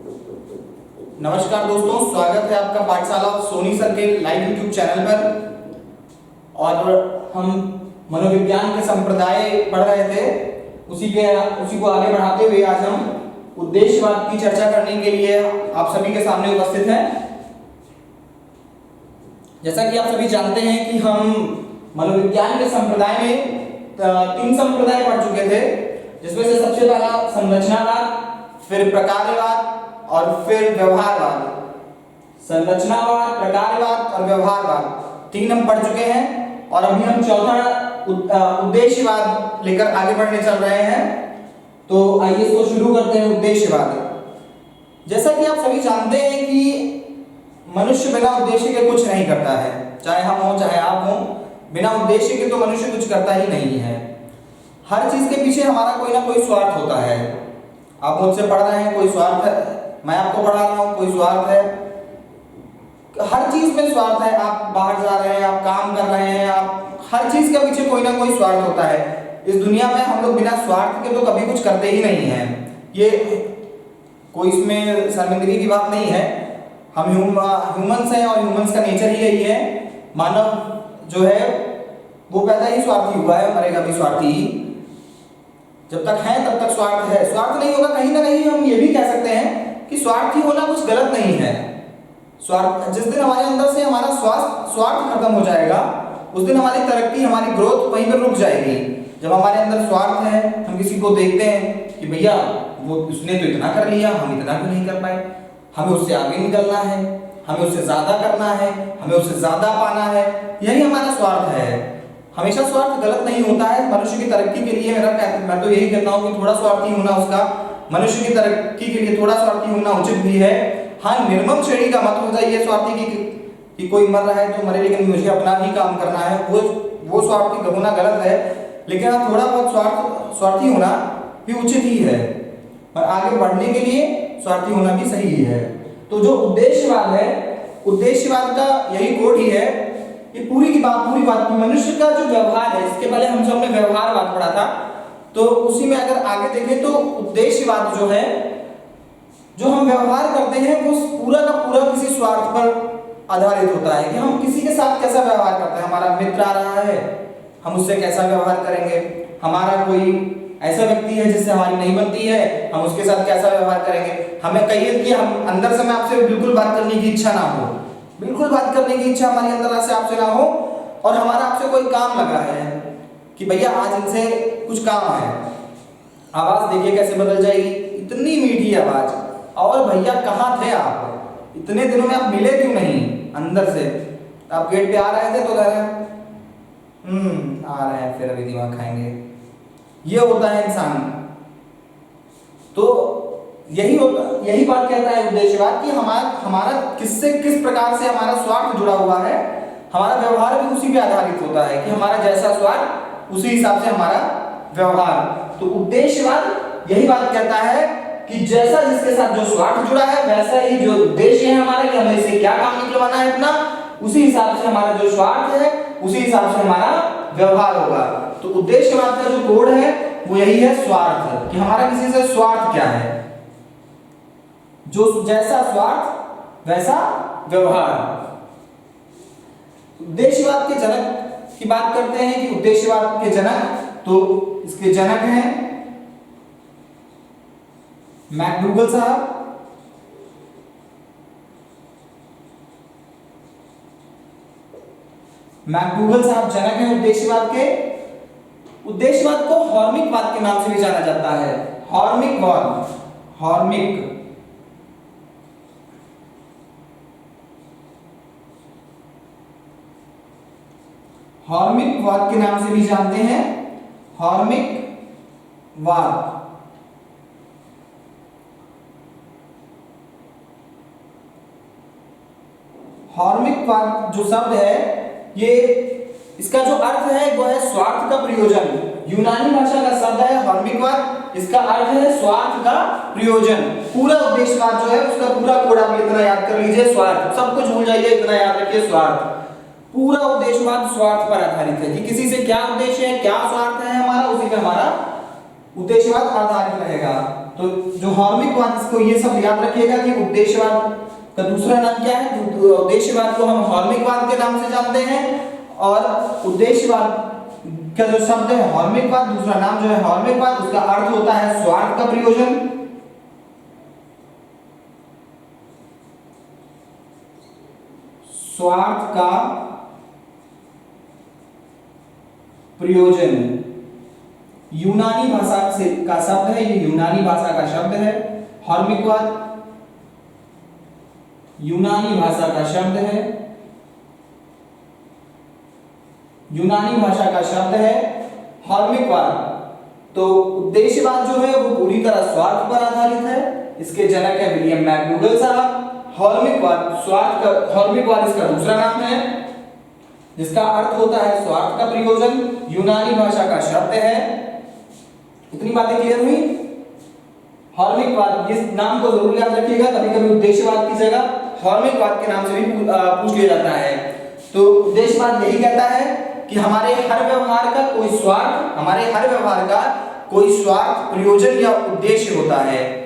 नमस्कार दोस्तों, स्वागत है आपका पाठशाला सोनी सर के लाइव यूट्यूब चैनल पर। और हम मनोविज्ञान के संप्रदाय पढ़ रहे थे, उसी को आगे बढ़ाते हुए आज हम उद्देश्यवाद की चर्चा करने के लिए आप सभी के सामने उपस्थित हैं। जैसा कि आप सभी जानते हैं कि हम मनोविज्ञान के संप्रदाय में 3 संप्रदाय पढ़ चुके थे, जिसमें से सबसे पहला संरचनावाद, फिर प्रकारवाद और फिर व्यवहारवाद। संरचनावाद, प्रकारवाद और व्यवहारवाद 3 हम पढ़ चुके हैं और अभी हम चौथा उद्देश्यवाद लेकर आगे बढ़ने चल रहे हैं। तो आइए इसको शुरू करते हैं। उद्देश्यवाद, जैसा कि आप सभी जानते हैं कि मनुष्य बिना उद्देश्य के कुछ नहीं करता है। चाहे हम हो चाहे आप हो, बिना उद्देश्य के तो मनुष्य कुछ करता ही नहीं है। हर चीज के पीछे हमारा कोई ना कोई स्वार्थ होता है। आप मुझसे पढ़ रहे हैं, कोई स्वार्थ है। मैं आपको पढ़ा रहा हूँ, कोई स्वार्थ है। हर चीज में स्वार्थ है। आप बाहर जा रहे हैं, आप काम कर रहे हैं, आप हर चीज के पीछे कोई ना कोई स्वार्थ होता है। इस दुनिया में हम लोग बिना स्वार्थ के तो कभी कुछ करते ही नहीं हैं। ये कोई इसमें शर्मिंदगी की बात नहीं है। हम ह्यूमंस हैं और ह्यूमंस का नेचर ही यही है। मानव जो है वो पैदा ही स्वार्थी हुआ है, मरेगा भी स्वार्थी ही। जब तक है तब तक स्वार्थ है। स्वार्थ नहीं होगा, कहीं ना कहीं हम ये भी कह सकते हैं कि स्वार्थी होना कुछ गलत नहीं है। स्वार्थ, जिस दिन हमारे अंदर से हमारा स्वार्थ खत्म हो जाएगा, उस दिन हमारी तरक्की, हमारी ग्रोथ वहीं पर रुक जाएगी। जब हमारे अंदर स्वार्थ है, हम किसी को देखते हैं कि भैया वो उसने तो इतना कर लिया, हम इतना क्यों नहीं कर पाए, हमें उससे आगे निकलना है, हमें उससे ज्यादा करना है, हमें उससे ज्यादा पाना है, यही हमारा स्वार्थ है। हमेशा स्वार्थ गलत नहीं होता है। मनुष्य की तरक्की के लिए मैं तो यही कहता हूँ कि थोड़ा स्वार्थी होना, उसका मनुष्य की तरक्की के लिए थोड़ा स्वार्थी होना उचित भी है। हाँ, निर्मम श्रेणी का मत हो जाइए स्वार्थी कि कोई मर रहा है तो मरे, लेकिन मुझे अपना ही काम करना है, वो स्वार्थी होना गलत है। लेकिन हाँ, थोड़ा बहुत स्वार्थी होना भी उचित ही है, और आगे बढ़ने के लिए स्वार्थी होना भी सही ही है। तो जो उद्देश्यवाद है, उद्देश्यवाद का यही कोड ही है। ये पूरी बात मनुष्य का जो व्यवहार है, इसके पहले हम सबने व्यवहारवाद पढ़ा था, तो उसी में अगर आगे देखें तो उद्देश्यवाद जो है, जो हम व्यवहार करते हैं वो पूरा का पूरा किसी स्वार्थ पर आधारित होता है कि हम किसी के साथ कैसा व्यवहार करते हैं। हमारा मित्र आ रहा है, हम उससे कैसा व्यवहार करेंगे। हमारा कोई ऐसा व्यक्ति है जिससे हमारी नहीं बनती है, हम उसके साथ कैसा व्यवहार करेंगे। हमें कहिए कि हम अंदर से मैं आपसे बिल्कुल बात करने की इच्छा ना हो, बिल्कुल बात करने की इच्छा हमारी अंदर से आपसे ना हो, और हमारा आपसे कोई काम लगा है कि भैया आज इनसे कुछ काम है। आवाज देखिए कैसे बदल जाएगी, इतनी मीठी आवाज। और भैया कहाँ थे आप, इतने दिनों में आप मिले क्यों नहीं अंदर से। आप गेट पे आ रहे थे तो कह रहे हैं आ रहे हैं, फिर अभी दिमाग खाएंगे। ये होता है इंसान। तो यही बात कहता है उद्देश्यवाद कि हमारा किस प्रकार से हमारा स्वार्थ जुड़ा हुआ है। हमारा व्यवहार भी उसी पे आधारित होता है कि हमारा जैसा स्वार्थ उसी हिसाब से हमारा व्यवहार। तो उद्देश्यवाद यही बात कहता है कि जैसा जिसके साथ जो स्वार्थ जुड़ा है, वैसा ही जो उद्देश्य है हमारा कि हमें इससे क्या काम निकलवाना है अपना, उसी हिसाब से हमारा जो स्वार्थ है, उसी हिसाब से हमारा व्यवहार होगा। तो उद्देश्यवाद का जो कोड है वो यही है, स्वार्थ, कि हमारा किसी से स्वार्थ क्या है। जो जैसा स्वार्थ वैसा व्यवहार। उद्देश्यवाद के जनक की बात करते हैं कि उद्देश्यवाद के जनक, तो इसके जनक हैं मैकडूगल साहब, मैकडूगल साहब जनक हैं उद्देश्यवाद के। उद्देश्यवाद को हॉर्मिकवाद के नाम से भी जाना जाता है। हॉर्मिकवाद, हॉर्मिकवाद के नाम से भी जानते हैं। हॉर्मिकवाद, हॉर्मिकवाद जो शब्द है, ये इसका जो अर्थ है वो है स्वार्थ का प्रयोजन। यूनानी भाषा का शब्द है हॉर्मिकवाद, इसका अर्थ है स्वार्थ का प्रयोजन। पूरा उद्देश्यवाद जो है उसका पूरा कोड आप इतना याद कर लीजिए, स्वार्थ, सब कुछ भूल जाइए, इतना याद रखिए, स्वार्थ। पूरा उद्देश्यवाद स्वार्थ पर आधारित है कि किसी से क्या उद्देश्य है, क्या स्वार्थ है हमारा, उसी पे हमारा उद्देश्यवाद आधारित रहेगा। तो जो हार्मिकवाद, इसको ये सब याद रखिएगा कि उद्देश्यवाद का दूसरा नाम क्या है। उद्देश्यवाद को हम हार्मिकवाद के नाम से जानते हैं, और उद्देश्यवाद का जो शब्द है हार्मिकवाद, दूसरा नाम जो है हार्मिकवाद, उसका अर्थ होता है स्वार्थ का प्रयोजन। स्वार्थ का प्रयोजन यूनानी भाषा से का शब्द है, ये यूनानी भाषा का शब्द है। हार्मिकवाद यूनानी भाषा का शब्द है, यूनानी भाषा का शब्द है हार्मिकवाद। तो उद्देश्यवाद जो है वो पूरी तरह स्वार्थ पर आधारित है। इसके जनक है विलियम मैकडूगल साहब। हार्मिकवाद इसका दूसरा नाम है, जिसका अर्थ होता है स्वार्थ का प्रयोजन, यूनानी भाषा का शब्द है। इतनी बातें क्लियर हुई। हार्मिकवाद, इस नाम को जरूर याद रखिएगा, कभी कभी उद्देश्यवाद की जगह हार्मिकवाद के नाम से भी पूछ लिया जाता है। तो उद्देश्यवाद यही कहता है कि हमारे हर व्यवहार का कोई स्वार्थ, हमारे हर व्यवहार का कोई स्वार्थ, प्रयोजन या उद्देश्य होता है।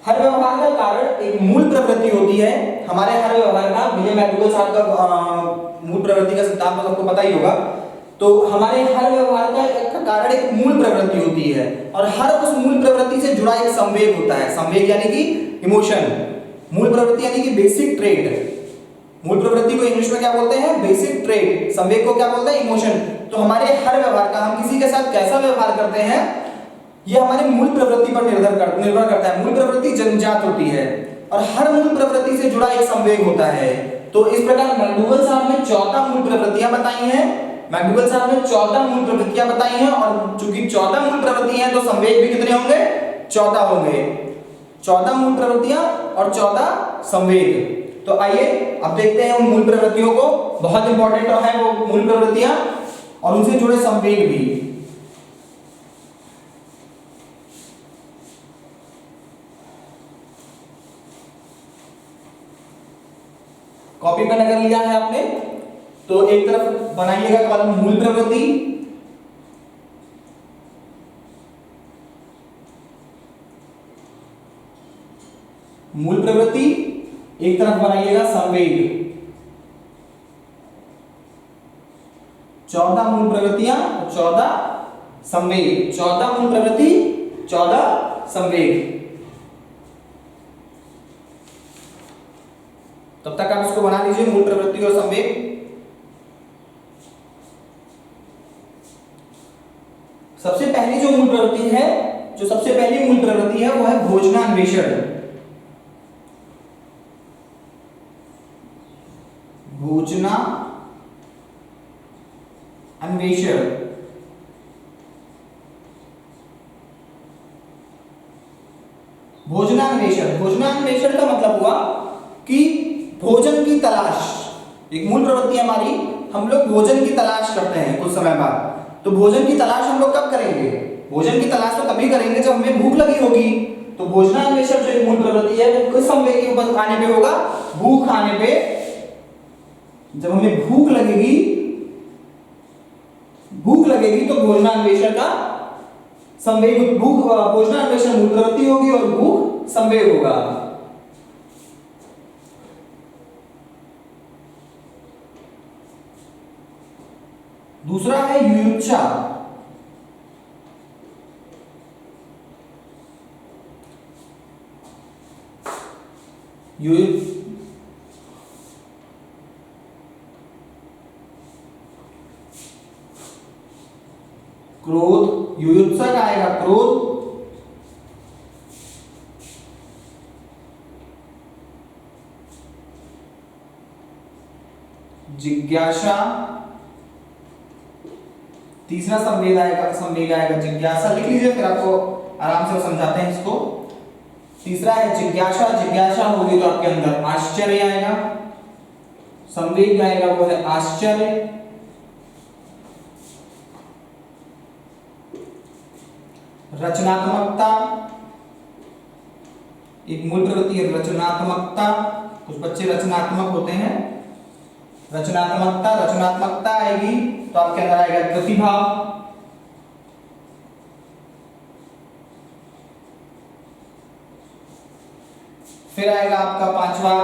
हर व्यवहार का कारण एक मूल प्रवृत्ति होती है। हमारे हर व्यवहार का, विलियम मैकडूगल साहब का मूल प्रवृत्ति का सिद्धांत तो सबको पता ही होगा। तो हमारे हर व्यवहार का एक कारण एक मूल प्रवृत्ति होती है, और हर उस मूल प्रवृत्ति से जुड़ा एक संवेग होता है। संवेग यानी कि इमोशन, मूल प्रवृत्ति यानी कि बेसिक ट्रेट। मूल प्रवृत्ति को इंग्लिश में क्या बोलते हैं? Basic trait. संवेग को क्या बोलते हैं? इमोशन। तो हमारे हर व्यवहार का, हम किसी के साथ कैसा व्यवहार करते हैं, ये हमारे मूल प्रवृत्ति पर निर्भर करता है। मूल प्रवृत्ति जन्मजात होती है, और हर मूल प्रवृत्ति से जुड़ा एक संवेग होता है। तो इस प्रकार मैकडूगल साहब ने 14 मूल प्रवृत्तियां बताई हैं। मैकडूगल साहब ने 14 मूल प्रवृत्तियां बताई हैं, और चूंकि 14 मूल प्रवृत्तियां हैं तो संवेग भी कितने होंगे? 14 होंगे। 14 मूल प्रवृत्तियां और 14 संवेग। तो आइए अब देखते हैं उन मूल प्रवृत्तियों को। बहुत इंपॉर्टेंट है वो मूल प्रवृत्तियां और उनसे जुड़े संवेग भी। कॉपी पेन अगर लिया है आपने तो एक तरफ बनाइएगा कॉलम मूल प्रवृत्ति, मूल प्रवृत्ति, एक तरफ बनाइएगा संवेग। 14 मूल प्रवृत्तियां, 14 संवेग। 14 मूल प्रवृत्ति, 14 संवेग। तब तक आप इसको बना लीजिए, मूल प्रवृत्ति और संवेग। सबसे पहली जो मूल प्रवृत्ति है, जो सबसे पहली मूल प्रवृत्ति है वो है भोजनान्वेषण। भोजना अन्वेषण। भोजनान्वेषण, भोजनान्वेषण का मतलब हुआ कि भोजन की तलाश। एक मूल प्रवृत्ति हमारी, हम लोग भोजन की तलाश करते हैं कुछ समय बाद। तो भोजन की तलाश हम लोग कब करेंगे? भोजन की तलाश तो तभी करेंगे जब हमें भूख लगी होगी। तो भोजनान्वेषण जो एक मूल प्रवृत्ति है वो किस संवेग के ऊपर आने पे होगा? भूख आने पे। जब हमें भूख लगेगी तो भोजनान्वेषण का संवेग, भोजनान्वेषण मूल प्रवृत्ति होगी और भूख संवेग होगा। दूसरा है युयुत्सा। क्रोध, युयुत्सा का आएगा क्रोध। जिज्ञासा, तीसरा संवेग आएगा जिज्ञासा। लिख लीजिए, फिर आपको आराम से समझाते हैं इसको। तीसरा है जिज्ञासा। जिज्ञासा होगी तो आपके अंदर आश्चर्य आएगा। संवेग आएगा वो है आश्चर्य। रचनात्मकता, एक मूल प्रवृत्ति है रचनात्मकता। कुछ बच्चे रचनात्मक होते हैं। रचनात्मकता आएगी तो आपके अंदर आएगा प्रतिभा। फिर आएगा आपका पांचवा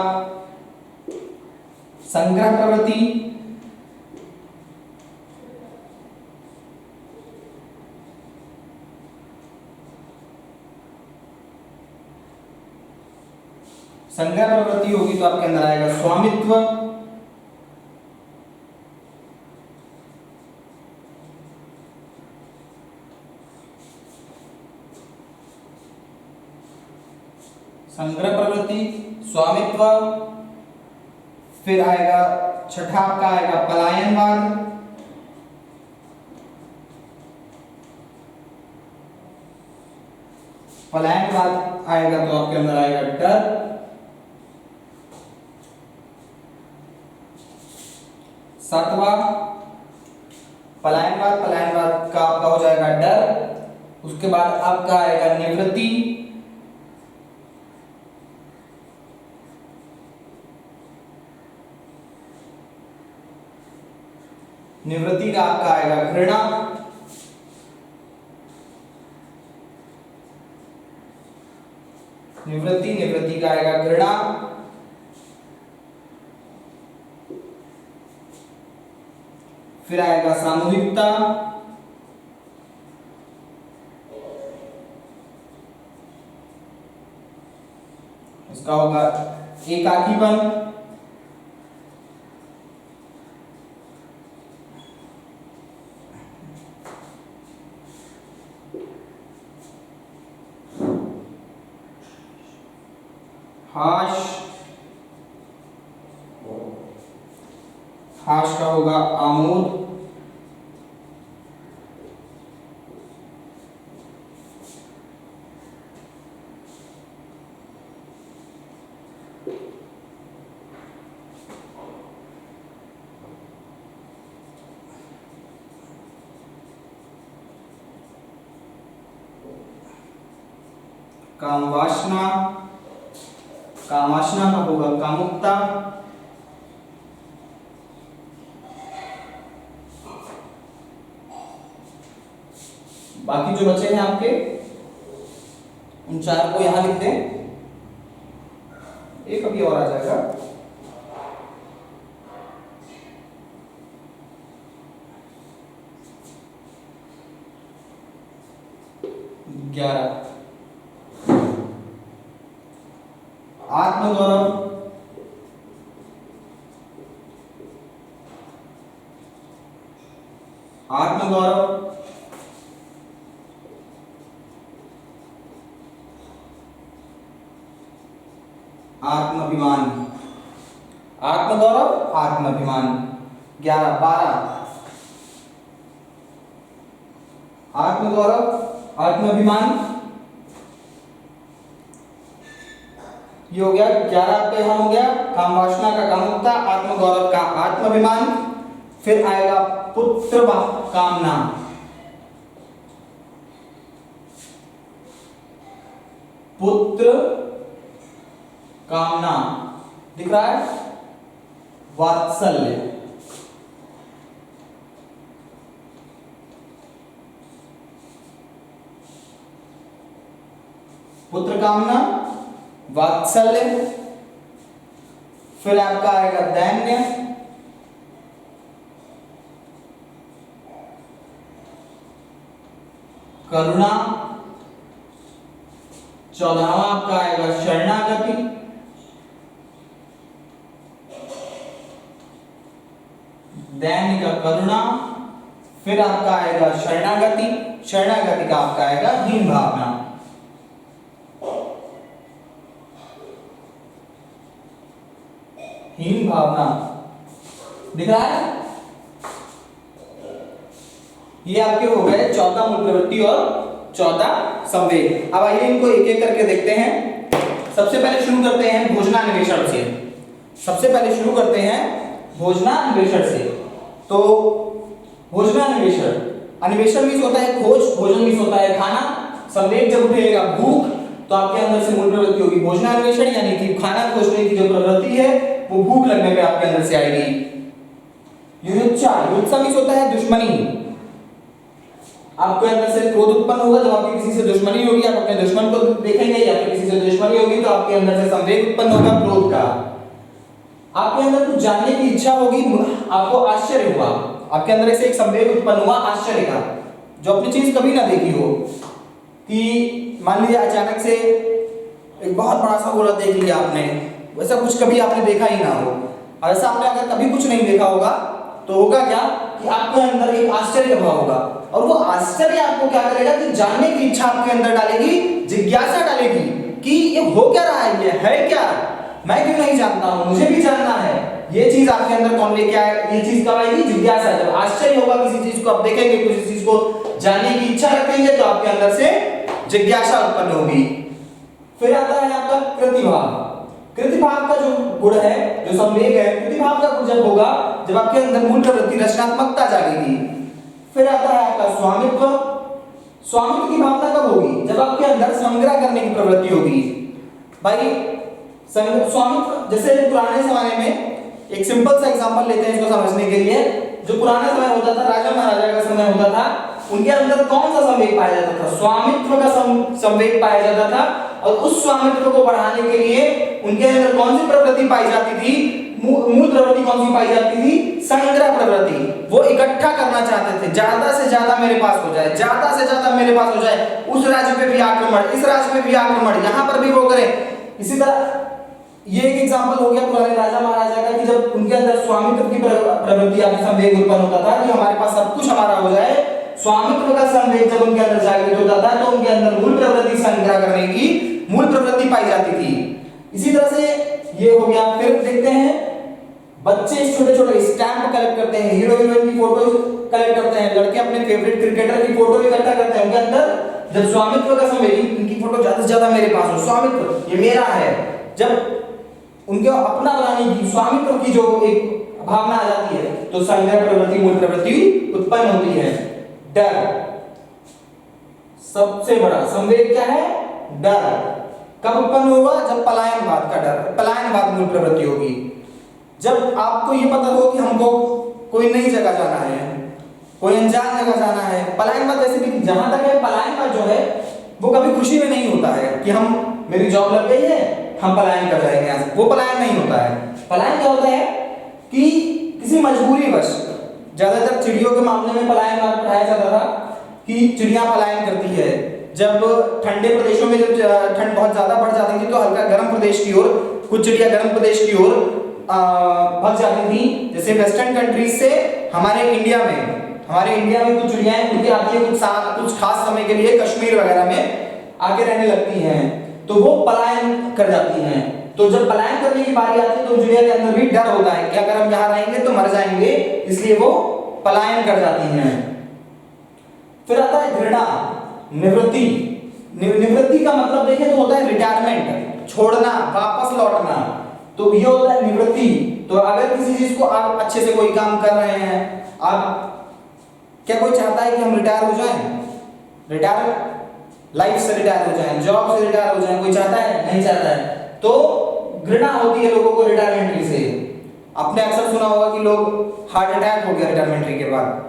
संग्रह प्रवृत्ति, संग्रह प्रवृत्ति होगी तो आपके अंदर आएगा स्वामित्व, संग्रह प्रवृत्ति, स्वामित्व। फिर आएगा छठा आपका आएगा पलायनवाद, पलायनवाद आएगा तो आपके अंदर आएगा डर। सातवां पलायनवाद, पलायनवाद का आपका हो जाएगा डर। उसके बाद आपका आएगा निवृत्ति, निवृत्ति का आपका आएगा घृणा, निवृत्ति का आएगा घृणा। फिर आएगा सामूहिकता, इसका होगा एकाकीपन, हाश का होगा आमोद, कामवासना, कामवासना का होगा कामुकता, बाकी जो बचे हैं आपके उन चार को यहां लिख दें, एक अभी और आ जाएगा। 11 आत्मगौरव, आत्मगौरव, आत्माभिमान, आत्मगौरव, आत्माभिमान। 11 12 आत्मगौरव, आत्माभिमान, ये हो गया 11 आपका यहां हो गया। कामवासना का कामुकता, आत्मगौरव का आत्माभिमान। फिर आएगा पुत्र कामना, पुत्र कामना दिख रहा है, वात्सल्य, पुत्र कामना, वात्सल्य। फिर आपका आएगा दैन्य, करुणा। 14वां आपका आएगा शरणागति, दैन्य का करुणा। फिर आपका आएगा शरणागति, शरणागति का आपका आएगा हीन भावना। हीन भावना दिख रहा है, ये आपके हो गए 14 मूल प्रवृत्ति और 14 संवेग। अब आइए इनको एक एक करके देखते हैं। सबसे पहले शुरू करते हैं भोजनान्वेषण से। सबसे पहले शुरू करते हैं भोजनान्वेषण से। तो भोजनान्वेषण, अन्वेषण मीन्स होता है खोज, भोजन मीन्स होता है खाना, संवेग जब उठेगा भूख तो आपके अंदर से मूल प्रवृत्ति होगी भोजनान्वेषण, यानी कि खाना खोजने की जो प्रवृत्ति है वो भूख लगने पे आपके अंदर से आएगी। युयुत्सा, युयुत्सा मीन्स होता है दुश्मनी, आपके अंदर से क्रोध उत्पन्न होगा जब आपकी किसी से दुश्मनी होगी, आप अपने दुश्मन को देखेंगे, या फिर किसी से दुश्मनी होगी तो आपके अंदर से संवेग उत्पन्न होगा क्रोध का। आपके अंदर कुछ जानने की इच्छा होगी, आपको आश्चर्य हुआ, आपके अंदर से एक संवेग उत्पन्न हुआ आश्चर्य का, जो अपनी चीज कभी ना देखी हो। कि मान लीजिए अचानक से एक बहुत बड़ा सा गोला देख लिया आपने, वैसा कुछ कभी आपने देखा ही ना हो, और ऐसा आपने अगर कभी कुछ नहीं देखा होगा तो होगा क्या कि आपके अंदर एक आश्चर्य का भाव होगा, और वो आश्चर्य आपको क्या करेगा कि जानने की इच्छा आपके अंदर डालेगी, जिज्ञासा डालेगी कि ये हो क्या रहा है, ये है क्या, मैं क्यों नहीं जानता हूं, मुझे भी जानना है। ये चीज आपके अंदर कौन लेके आए, ये चीज कब आएगी, जिज्ञासा। जब आश्चर्य होगा किसी चीज को आप देखेंगे, किसी चीज को जानने की इच्छा रखेंगे, तो आपके अंदर से जिज्ञासा उत्पन्न होगी। फिर आता है आपका कृतिभाव। कृतिभाव का जो गुण है, जो संवेग है, कृतिभाव का गुण जब होगा जब आपके अंदर मूल प्रवृत्ति रचनात्मकता जागेगी। फिर आता है आपका स्वामित्व। स्वामित्व की भावना कब होगी, जब आपके अंदर संग्रह करने की प्रवृत्ति होगी। भाई स्वामित्व, जैसे पुराने जमाने में एक सिंपल सा एग्जांपल लेते हैं इसको समझने के लिए। जो पुराना समय होता था, राजा महाराजा का समय होता था, उनके अंदर कौन सा संवेग पाया जाता था, स्वामित्व का संवेग पाया जाता था। और उस स्वामित्व को बढ़ाने के लिए उनके अंदर कौन सी प्रवृत्ति पाई जाती थी, मूल प्रवृत्ति कौन सी पाई जाती थी, संग्रह प्रवृत्ति। वो इकट्ठा करना चाहते थे, ज्यादा से ज्यादा मेरे पास हो जाए, ज्यादा से ज्यादा मेरे पास हो जाए, उस राज्य पे भी आक्रमण, इस राज्य पे भी आक्रमण, यहां पर भी वो करे। इसी तरह ये एक एग्जांपल हो गया पुराने राजा महाराजा का, कि जब उनके अंदर स्वामित्व की प्रवृत्ति आदि संवेग उत्पन्न होता था कि हमारे पास सब कुछ हमारा हो जाए, स्वामित्व का संवेग जब उनके अंदर जागृत होता था तो उनके अंदर मूल प्रवृत्ति संग्रह करने की मूल प्रवृत्ति पाई जाती थी। इसी तरह से ये हो गया। फिर देखते हैं बच्चे छोटे छोटे स्टैंप कलेक्ट करते हैं, हीरो हीरोइन की फोटो कलेक्ट करते हैं, लड़के अपने फेवरेट क्रिकेटर की फोटो इकट्ठा करते हैं। उनके अंदर जब स्वामित्व का संवेग, इनकी फोटो ज्यादा से ज्यादा मेरे पास हो, स्वामित्व ये मेरा है, जब उनके अपना बनाने की, स्वामित्व की जो एक भावना आ जाती है, तो संग्रह प्रवृत्ति, मूल प्रवृत्ति उत्पन्न होती है। डर, सबसे बड़ा संवेग क्या है, डर। कब उत्पन्न होगा, जब पलायनवाद का डर, पलायनवाद मूल प्रवृत्ति होगी। जब आपको ये पता हो कि हमको कोई नई जगह जाना है, कोई अनजान जगह जाना है। पलायनवाद वैसे भी जहां तक है, पलायनवाद जो है वो कभी खुशी में नहीं होता है कि हम, मेरी जॉब लग गई है, हम पलायन कर जाएंगे यहाँ से, वो पलायन नहीं होता है। पलायन क्या होता है कि किसी मजबूरी वश, ज्यादातर चिड़ियों के मामले में पलायनवाद पढ़ाया जाता था कि चिड़िया पलायन करती है। जब ठंडे प्रदेशों में जब ठंड बहुत ज्यादा बढ़ जाती थी तो हल्का गर्म प्रदेश की ओर, कुछ चिड़िया गर्म प्रदेश की ओर भाग जाती थी। जैसे वेस्टर्न कंट्रीज से हमारे इंडिया में कुछ चिड़ियाएं उनकी आती है कुछ खास समय के लिए कश्मीर वगैरह में आके रहने लगती हैं, तो वो पलायन कर जाती हैं। तो जब पलायन करने की बारी आती है तो चिड़िया के अंदर भी डर होता है कि अगर हम यहाँ रहेंगे तो मर जाएंगे, इसलिए वो पलायन कर जाती हैं। फिर आता है घृणा, निवृत्ति। निवृत्ति का मतलब देखें तो होता है रिटायरमेंट, छोड़ना, वापस लौटना, तो ये होता है निवृत्ति। तो अगर किसी चीज को आप अच्छे से कोई काम कर रहे हैं, आप, क्या कोई चाहता है कि हम रिटायर हो जाएं, रिटायर लाइफ से रिटायर हो जाएं, जॉब से रिटायर हो जाएं, कोई चाहता है, नहीं चाहता है। तो घृणा होती है लोगों को रिटायरमेंट से। आपने अक्सर सुना होगा कि लोग हार्ट अटैक हो गया रिटायरमेंट के बाद,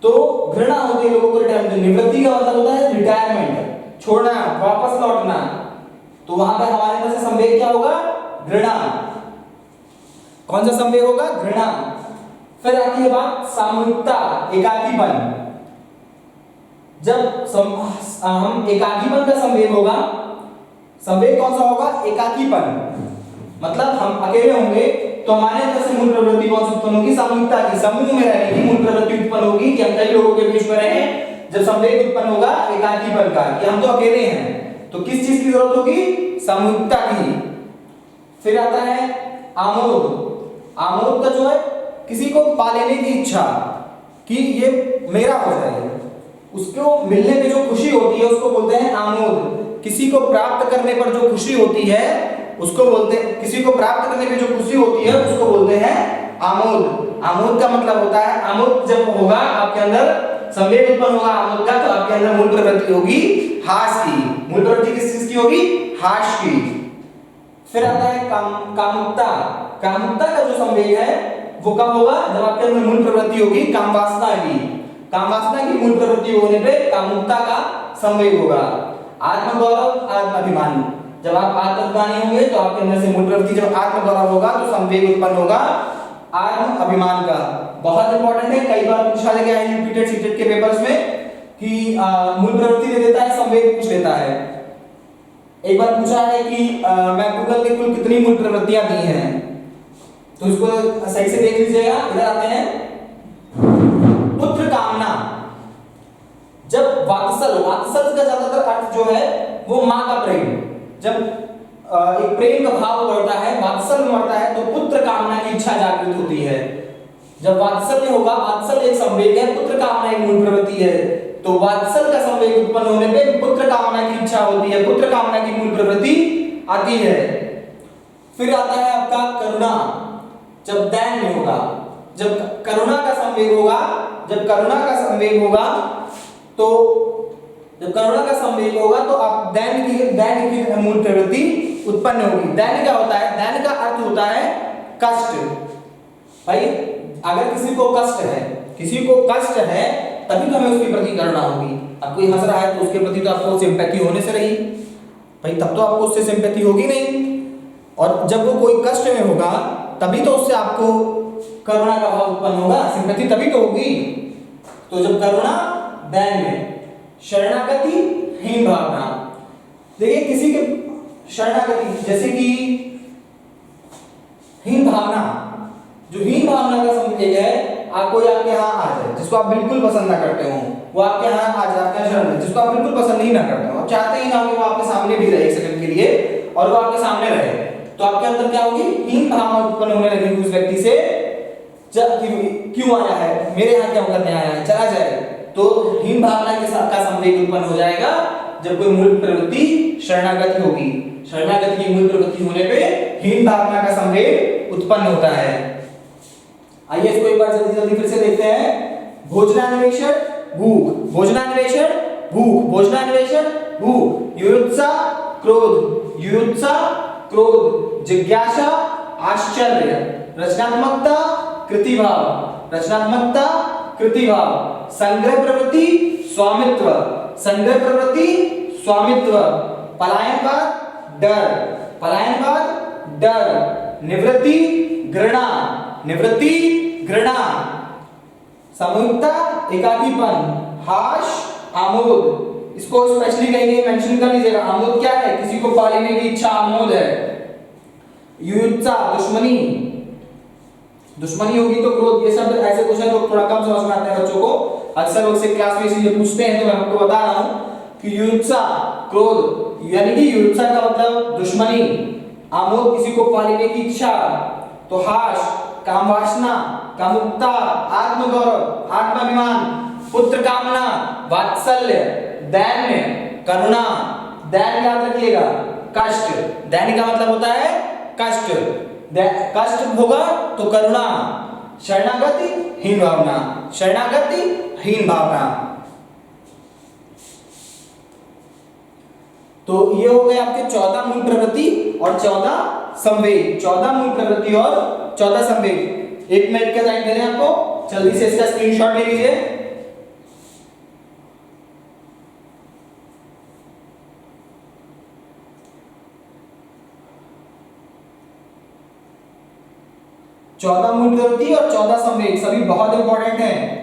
तो घृणा होती है लोगों को रिटायरमेंट। निवृत्ति का मतलब होता है रिटायरमेंट, छोड़ना, वापस लौटना। तो वहां पर हमारे अंदर से संवेग क्या होगा, घृणा। कौन सा संवेग होगा, घृणा। फिर आती है बात सामूहिकता, एकाकीपन। जब हम एकाकीपन का संवेग होगा, संवेग कौन सा होगा, एकाकीपन, मतलब हम अकेले होंगे तो हमारे अंदर से मूल प्रवृत्ति कौन सी उत्पन्न होगी, सामूहिकता की, समूह में रहने की मूल प्रवृत्ति उत्पन्न होगी कि हम कई लोगों के बीच में रहें। जब संवेग उत्पन्न होगा एकाकीपन का, कि हम तो अकेले हैं, तो किस चीज की जरूरत होगी, सामूहिकता की। फिर आता है आमोद। आमोद का जो है किसी को पा लेने की इच्छा, कि ये मेरा हो जाए, उसको मिलने पे जो खुशी होती है उसको बोलते हैं आमोद। किसी को प्राप्त करने पर जो खुशी होती है उसको बोलते हैं, किसी को प्राप्त करने पे जो खुशी होती है उसको बोलते हैं आमोद। आमोद का मतलब होता है, आमोद जब होगा आपके अंदर, संवेग उत्पन्न होगा आमोद का, तो आपके अंदर मूल प्रवृत्ति होगी हास की। मूल प्रवृत्ति किस चीज की होगी, हास की। फिर आता है कामुकता। कामुकता का जो संवेग है वो कब होगा, जब आपके अंदर मूल प्रवृत्ति होगी काम वासना की। काम वासना की मूल प्रवृत्ति होने पे कामुकता का संवेग होगा। आत्मगौरव आत्माभिमान, जब आप आत्मज्ञानी होंगे तो आपके अंदर से मूल प्रवृत्ति, जब आत्मगौरव होगा तो संवेग उत्पन्न होगा आत्म अभिमान का। बहुत इंपॉर्टेंट है, कई बार पूछा गया है रिपीटेड सीटेड के पेपर्स में कि मूल प्रवृत्ति दे देता है, संवेग पूछ लेता है। एक बार पूछा है कि मैं गूगल ने कुल कितनी मूल प्रवृत्तियां दी हैं, तो इसको सही से देख लीजिएगा। इधर आते हैं, पुत्र कामना, जब वात्सल का ज्यादातर अर्थ जो है वो मां का प्रेम, जब एक प्रेम का भाव बढ़ता है, वात्सल्य बढ़ता है, तो पुत्र कामना की इच्छा जागृत होती है। जब वात्सल्य होगा, वात्सल्य एक संवेग है, पुत्र कामना एक मूल प्रवृत्ति है, तो वात्सल्य का संवेग उत्पन्न होने पे पुत्र कामना की इच्छा होती है, पुत्र कामना की मूल प्रवृत्ति आती है। फिर आता है आपका करुणा, जब दैन्य होगा, जब करुणा का संवेग होगा, जब करुणा का संवेग होगा तो जब करुणा का संवेग होगा तो आप दैन्य की मूल प्रवृत्ति उत्पन्न होगी। दैन्य क्या होता है? दैन्य का अर्थ होता है कष्ट। भाई अगर किसी को कष्ट है तभी तो हमें उसके प्रति करुणा होगी। अब कोई हंस रहा है तो उसके प्रति तो आपको सिंपैथी होने से रही भाई, तब तो आपको उससे सिंपैथी होगी नहीं। और जब वो कोई कष्ट में होगा तभी तो उससे आपको करुणा का भाव उत्पन्न होगा, सिंपैथी तभी तो होगी। तो जब करुणा, दैन्य, शरणागति, हीन भावना। देखिए किसी के शरणागति, जैसे कि हीन भावना, जो हीन भावना का संकेत है, कोई आपके यहाँ आ जाए जिसको आप बिल्कुल पसंद ना करते हो, वो आपके यहाँ आ जाए, आपके शरण में जिसको आप बिल्कुल पसंद ही ना करते हो, आप चाहते ही ना कि वो आपके सामने भी रहे एक सेकंड के लिए, और वो आपके सामने रहे, तो आपके अंदर क्या होगी? हीन भावना उत्पन्न होने लगेगी उस व्यक्ति से। क्यों आया है, मेरे यहाँ क्या करने आया है, चला जाए। तो हीन भावना के साथ का संवेग उत्पन्न हो जाएगा जब कोई मूल प्रवृत्ति शरणागति होगी। शरणागति की मूल प्रवृत्ति होने पे हीन भावना का संवेग उत्पन्न होता है। आइए इसको एक बार जल्दी जल्दी फिर से देखते हैं। भोजनान्वेषण, भूख, भोजनान्वेषण, भूख, भोजनान्वेषण, भूख, युयुत्सा, क्रोध, युयुत्सा, क्रोध, जिज्ञासा, आश्चर्य, रचनात्मकता, कृतिभाव, रचनात्मकता, कृतिभाव, संग्रह प्रवृत्ति, स्वामित्व, संग्रह प्रवृत्ति, स्वामित्व, पलायनवाद, डर, पलायनवाद, डर, निवृत्ति, घृणा, निवृत्ति, घृणा, सामूहिकता, एकाकीपन, हाश, आमोद। इसको स्पेशली कहीं मेंशन कर लीजिएगा। आमोद क्या है? किसी को पा लेने की इच्छा आमोद है। युयुत्सा, दुश्मनी, दुश्मनी होगी तो क्रोध। ये सब ऐसे क्वेश्चन तो थोड़ा कम समझ में आते हैं बच्चों को, अक्सर उससे क्लास में इसीलिए पूछते हैं, तो मैं आपको बता रहा हूं कि युयुत्सा, क्रोध, यानी कि युयुत्सा का मतलब दुश्मनी, आमोद किसी को पा लेने की इच्छा, तो हाश, काम वासना, कामुकता, आत्मगौरव, आत्माभिमान, पुत्र कामना, वात्सल्य, दैन्य, करुणा। दैन्य याद रखिएगा, कष्ट, दैन्य का मतलब होता है कष्ट, कष्ट होगा तो करुणा, शरणागति, हीन भावना, शरणागति, हीन भावना। तो ये हो गए आपके 14 मूल प्रवृत्ति और 14 संवेग, 14 मूल प्रवृत्ति और 14 संवेग। 1 मिनट का टाइम दे रहे हैं आपको, जल्दी से इसका स्क्रीनशॉट ले लीजिए। चौदह मूल प्रवृत्ति और 14 संवेग सभी बहुत इंपॉर्टेंट हैं।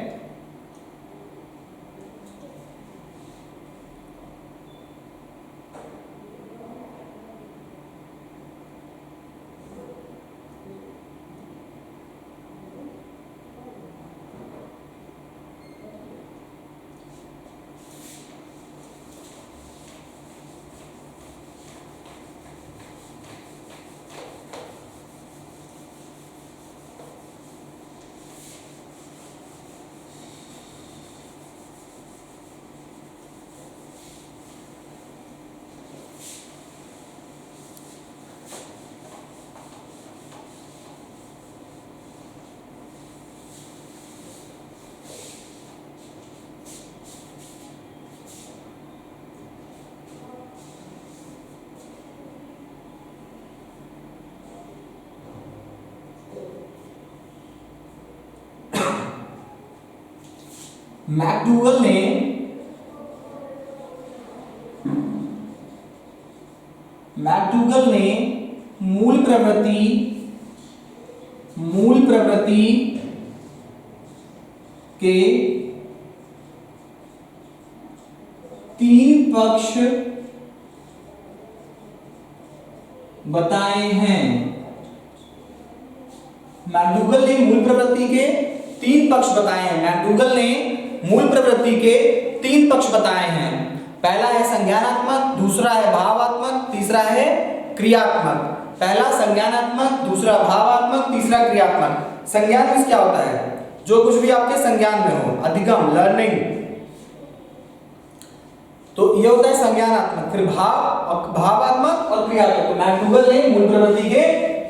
मैकडूगल ने मूल प्रवृत्ति के 3 पक्ष बताए हैं। मैकडूगल ने मूल प्रवृत्ति के 3 पक्ष बताए हैं। मैकडूगल ने मूल प्रवृत्ति के 3 पक्ष बताए हैं। पहला है संज्ञानात्मक, दूसरा है भावात्मक, तीसरा है क्रियात्मक। पहला संज्ञानात्मक, दूसरा भावात्मक, तीसरा क्रियात्मक। संज्ञान में क्या होता है? जो कुछ भी आपके संज्ञान में हो, अधिगम, लर्निंग, तो ये होता है संज्ञानात्मक। फिर भावात्मक और क्रियात्मक। तो मैकडूगल ने मूल प्रवृत्ति के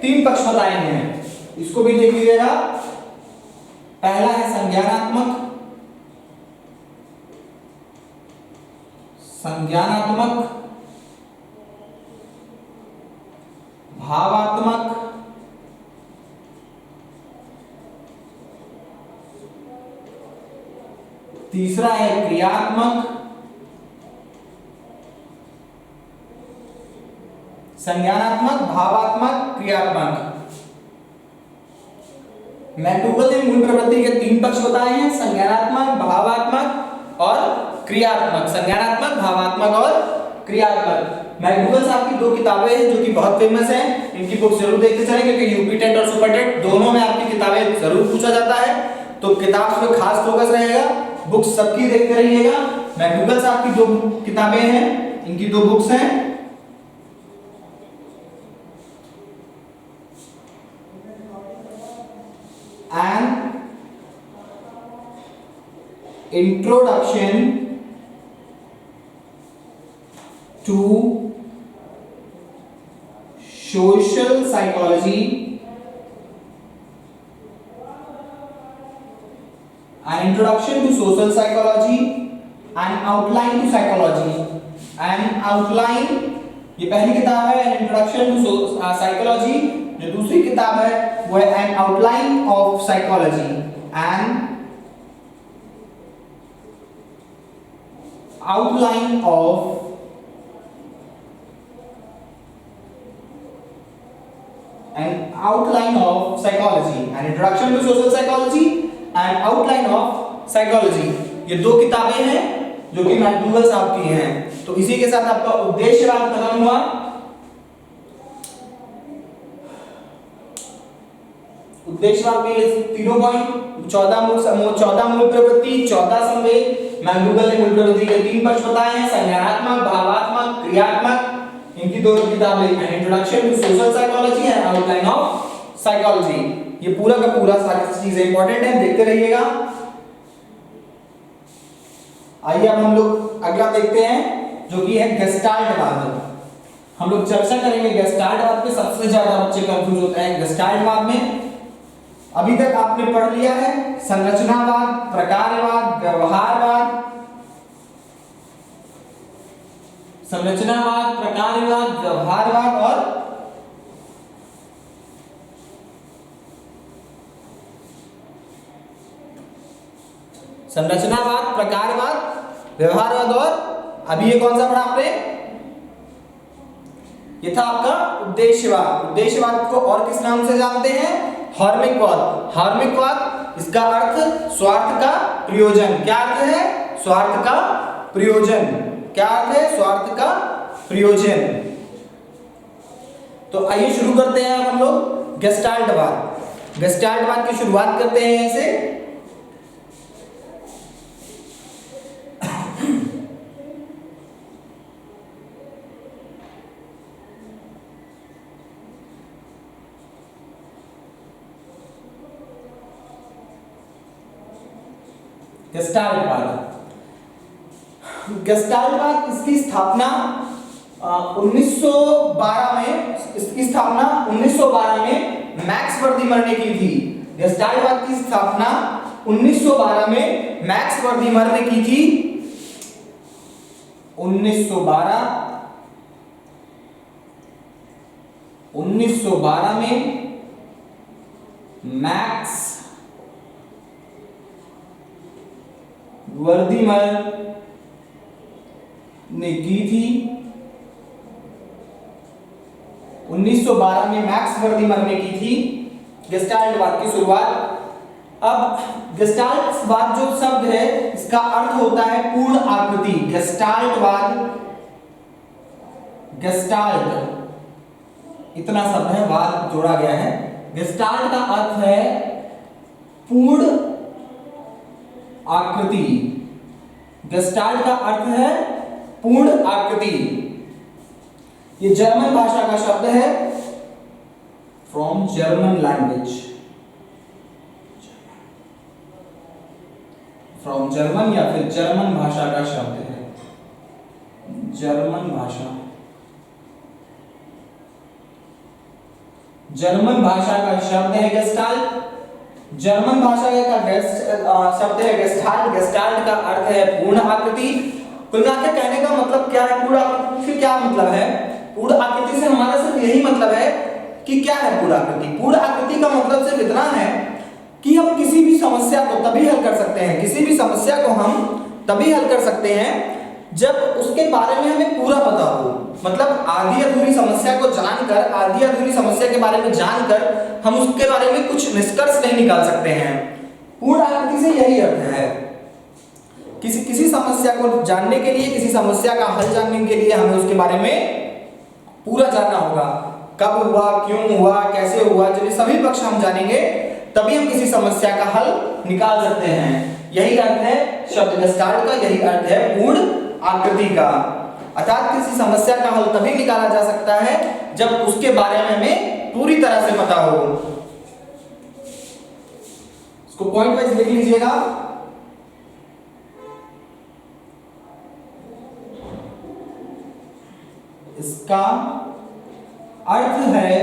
3 पक्ष बताए हैं, इसको भी देख लीजिएगा। पहला है संज्ञानात्मक, भावात्मक, तीसरा है क्रियात्मक। संज्ञानात्मक, भावात्मक, क्रियात्मक। मैकडूगल ने मूल प्रवृत्ति के 3 पक्ष बताए हैं, संज्ञानात्मक, भावात्मक और क्रियात्मक। संज्ञानात्मक, भावात्मक और क्रियात्मक। मैकडूगल साहब की 2 किताबें हैं जो कि बहुत फेमस हैं, इनकी बुक जरूर देखते चलें, क्योंकि यूपी टेट और सुपर टेट दोनों में आपकी किताबें जरूर पूछा जाता है, तो किताब पे खास फोकस रहेगा। बुक्स सबकी देखते रहिएगा। मैकडूगल साहब की 2 किताबें हैं, इनकी 2 बुक्स हैं। An introduction to social psychology, an introduction to social psychology, an outline to psychology, an outline, ये पहली किताब है an introduction to psychology। जो दूसरी किताब है वो है an outline of psychology, an outline of psychology, an introduction to social psychology, an outline of psychology। ये 2 किताबें हैं जो कि मैकडूगल साहब की हैं। तो इसी के साथ आपका उद्देश्यवाद खत्म हुआ। उद्देश्यवाद में ये तीनों पॉइंट 14 मूल प्रवृत्ति, 14 संवेग। मैकडूगल ने मूल प्रवृत्ति के 3 पक्ष बताए हैं, संज्ञानात्मक, भावात्मक, क्रियात्मक। इनकी 2 किताबें, an introduction to social psychology and outline of psychology. ये पूरा का पूरा सारी चीजें इंपॉर्टेंट है, देखते रहिएगा। आइए अब हम लोग अगला देखते हैं जो कि है गेस्टाल्टवाद। हम लोग चर्चा करेंगे गेस्टाल्टवाद पे। सबसे ज्यादा बच्चे कंफ्यूज होते हैं गेस्टाल्टवाद में। अभी तक आपने पढ़ लिया है संरचनावाद, प्रकारवाद, व्यवहारवाद, संरचनावाद, प्रकारवाद, व्यवहारवाद और संरचनावाद, प्रकारवाद, व्यवहारवाद और अभी ये कौन सा पढ़ा आपने? ये था आपका उद्देश्यवाद। उद्देश्यवाद को और किस नाम से जानते हैं? हार्मिकवाद। हार्मिकवाद, इसका अर्थ स्वार्थ का प्रयोजन। क्या अर्थ है? स्वार्थ का प्रयोजन। क्या अर्थ है? स्वार्थ का प्रयोजन। तो आइए शुरू करते हैं हम लोग गेस्टाल्टवाद। गेस्टाल्टवाद की शुरुआत करते हैं ऐसे। गेस्टाल्टवाद इसकी स्थापना 1912 में, इसकी स्थापना 1912 में मैक्स वर्दीमर ने की थी। गेस्टाल्टवाद की स्थापना 1912 में मैक्स वर्दीमर ने की थी। 1912 में मैक्स वर्दीमर ने की थी। 1912 में मैक्स वर्दीमर ने की थी गेस्टाल्टवाद की शुरुआत। अब गेस्टाल्टवाद जो शब्द है इसका अर्थ होता है पूर्ण आकृति। गेस्टाल्टवाद, गेस्टाल्ट इतना शब्द है, वाद जोड़ा गया है। गेस्टाल्ट का अर्थ है पूर्ण आकृति। गेस्टाल्ट का अर्थ है पूर्ण आकृति। ये जर्मन भाषा का शब्द है, from German language, from German या फिर जर्मन भाषा का शब्द है, जर्मन भाषा, जर्मन भाषा का शब्द है गेस्टाल्ट। जर्मन भाषा का शब्द है गेस्टाल्ट। गेस्टाल्ट का अर्थ है पूर्ण आकृति। कुल मिलाकर कहने का मतलब क्या है, पूर्ण आकृति से क्या मतलब है? पूर्ण आकृति से हमारा सिर्फ यही मतलब है कि क्या है पूर्ण आकृति। पूर्ण आकृति का मतलब सिर्फ इतना है कि हम किसी भी समस्या को तभी हल कर सकते हैं, किसी भी समस्या को हम तभी हल कर सकते हैं जब उसके बारे में हमें पूरा पता हो। मतलब आधी अधूरी समस्या को जानकर, आधी अधूरी समस्या के बारे में जानकर हम उसके बारे में कुछ निष्कर्ष नहीं निकाल सकते हैं। पूर्ण आकृति से यही अर्थ है। किसी समस्या को जानने के लिए, किसी समस्या का हल जानने के लिए हमें उसके बारे में पूरा जानना होगा। कब हुआ, क्यों हुआ, कैसे हुआ, जब ये सभी पक्ष हम जानेंगे तभी हम किसी समस्या का हल निकाल सकते हैं। यही अर्थ है शब्द गेस्टाल्ट का, यही अर्थ है पूर्ण आकृति का। अर्थात किसी समस्या का हल तभी निकाला जा सकता है जब उसके बारे में हमें पूरी तरह से पता हो। इसको पॉइंट वाइज लिख लीजिएगा। इसका अर्थ है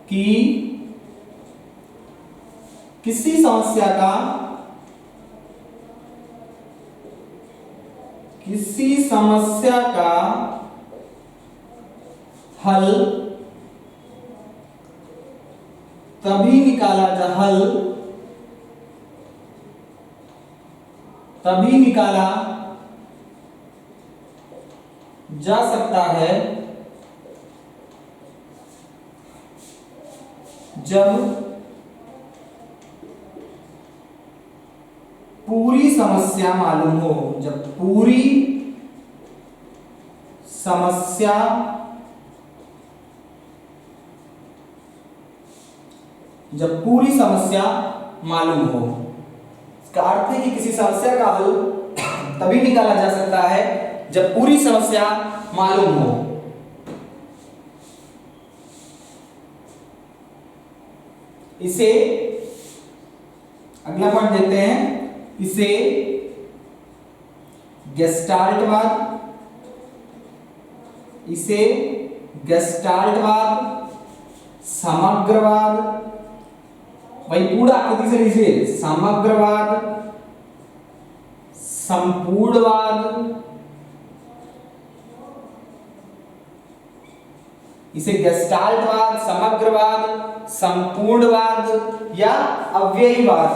कि किसी समस्या का हल तभी निकाला जा सकता है जब पूरी समस्या मालूम हो। जब पूरी समस्या मालूम हो। इसका अर्थ है कि किसी समस्या का हल तभी निकाला जा सकता है जब पूरी समस्या मालूम हो। इसे अगला पॉइंट देखते हैं। इसे गेस्टाल्टवाद, समग्रवाद, वही पूर्ण आकृति से लीजिए, समग्रवाद, संपूर्णवाद, इसे गेस्टाल्टवाद, समग्रवाद, संपूर्णवाद या अव्ययीवाद